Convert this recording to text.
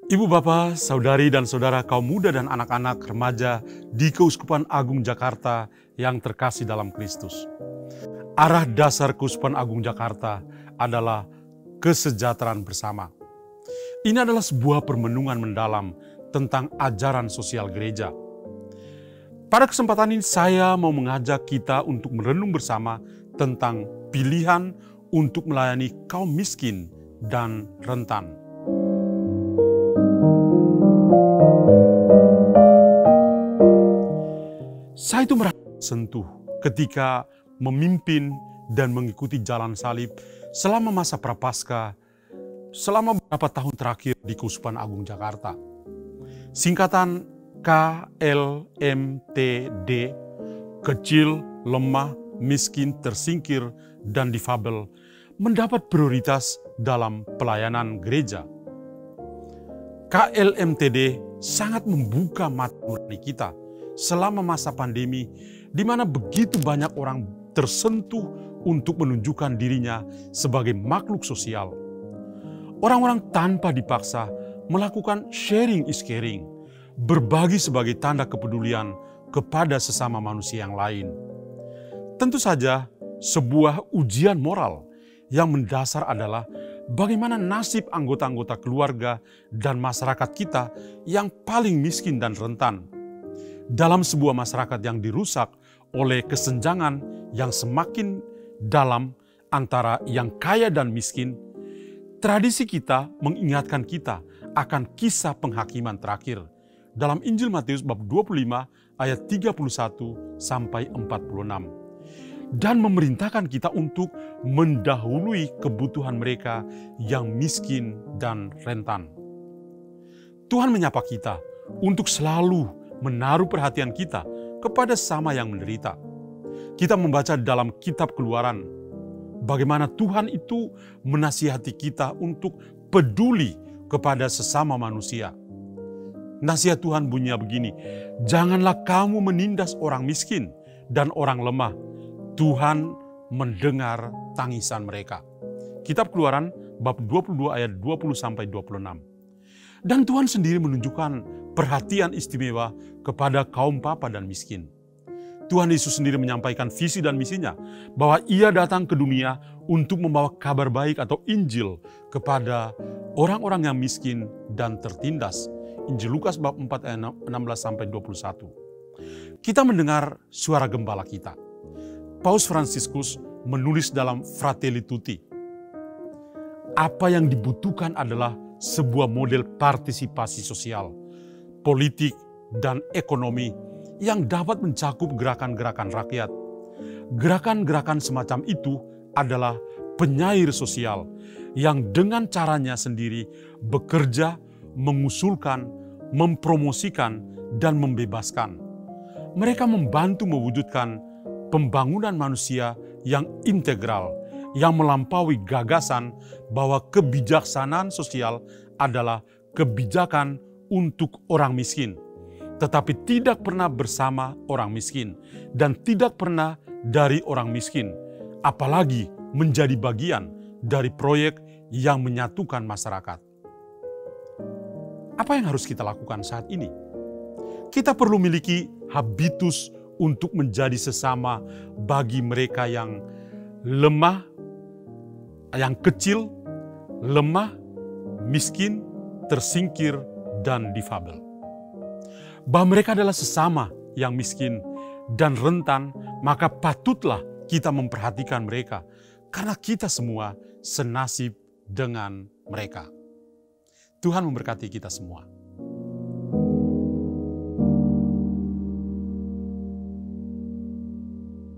Ibu bapak, saudari dan saudara kaum muda dan anak-anak remaja di Keuskupan Agung Jakarta yang terkasih dalam Kristus. Arah dasar Keuskupan Agung Jakarta adalah kesejahteraan bersama. Ini adalah sebuah permenungan mendalam tentang ajaran sosial gereja. Pada kesempatan ini saya mau mengajak kita untuk merenung bersama tentang pilihan untuk melayani kaum miskin dan rentan. Saya itu merasa sentuh ketika memimpin dan mengikuti jalan salib selama masa Prapaskah, selama beberapa tahun terakhir di Keuskupan Agung Jakarta. Singkatan KLMTD, kecil, lemah, miskin, tersingkir, dan difabel, mendapat prioritas dalam pelayanan gereja. KLMTD sangat membuka mata nurani kita selama masa pandemi, di mana begitu banyak orang tersentuh untuk menunjukkan dirinya sebagai makhluk sosial. Orang-orang tanpa dipaksa melakukan sharing is caring, berbagi sebagai tanda kepedulian kepada sesama manusia yang lain. Tentu saja, sebuah ujian moral yang mendasar adalah bagaimana nasib anggota-anggota keluarga dan masyarakat kita yang paling miskin dan rentan. Dalam sebuah masyarakat yang dirusak oleh kesenjangan yang semakin dalam antara yang kaya dan miskin, tradisi kita mengingatkan kita akan kisah penghakiman terakhir dalam Injil Matius bab 25 ayat 31 sampai 46 dan memerintahkan kita untuk mendahului kebutuhan mereka yang miskin dan rentan. Tuhan menyapa kita untuk selalu menaruh perhatian kita kepada sesama yang menderita. Kita membaca dalam kitab Keluaran bagaimana Tuhan itu menasihati kita untuk peduli kepada sesama manusia. Nasihat Tuhan bunyinya begini, janganlah kamu menindas orang miskin dan orang lemah. Tuhan mendengar tangisan mereka. Kitab Keluaran bab 22 ayat 20-26. Dan Tuhan sendiri menunjukkan perhatian istimewa kepada kaum papa dan miskin. Tuhan Yesus sendiri menyampaikan visi dan misinya bahwa Ia datang ke dunia untuk membawa kabar baik atau Injil kepada orang-orang yang miskin dan tertindas. Injil Lukas bab 4 ayat 16-21. Kita mendengar suara gembala kita. Paus Fransiskus menulis dalam Fratelli Tutti, apa yang dibutuhkan adalah sebuah model partisipasi sosial, politik, dan ekonomi yang dapat mencakup gerakan-gerakan rakyat. Gerakan-gerakan semacam itu adalah penyair sosial yang dengan caranya sendiri bekerja, mengusulkan, mempromosikan, dan membebaskan. Mereka membantu mewujudkan pembangunan manusia yang integral, yang melampaui gagasan bahwa kebijaksanaan sosial adalah kebijakan untuk orang miskin, tetapi tidak pernah bersama orang miskin dan tidak pernah dari orang miskin, apalagi menjadi bagian dari proyek yang menyatukan masyarakat. Apa yang harus kita lakukan saat ini? Kita perlu memiliki habitus untuk menjadi sesama bagi mereka yang lemah, yang kecil, lemah, miskin, tersingkir, dan difabel. Bahwa mereka adalah sesama yang miskin dan rentan, maka patutlah kita memperhatikan mereka, karena kita semua senasib dengan mereka. Tuhan memberkati kita semua.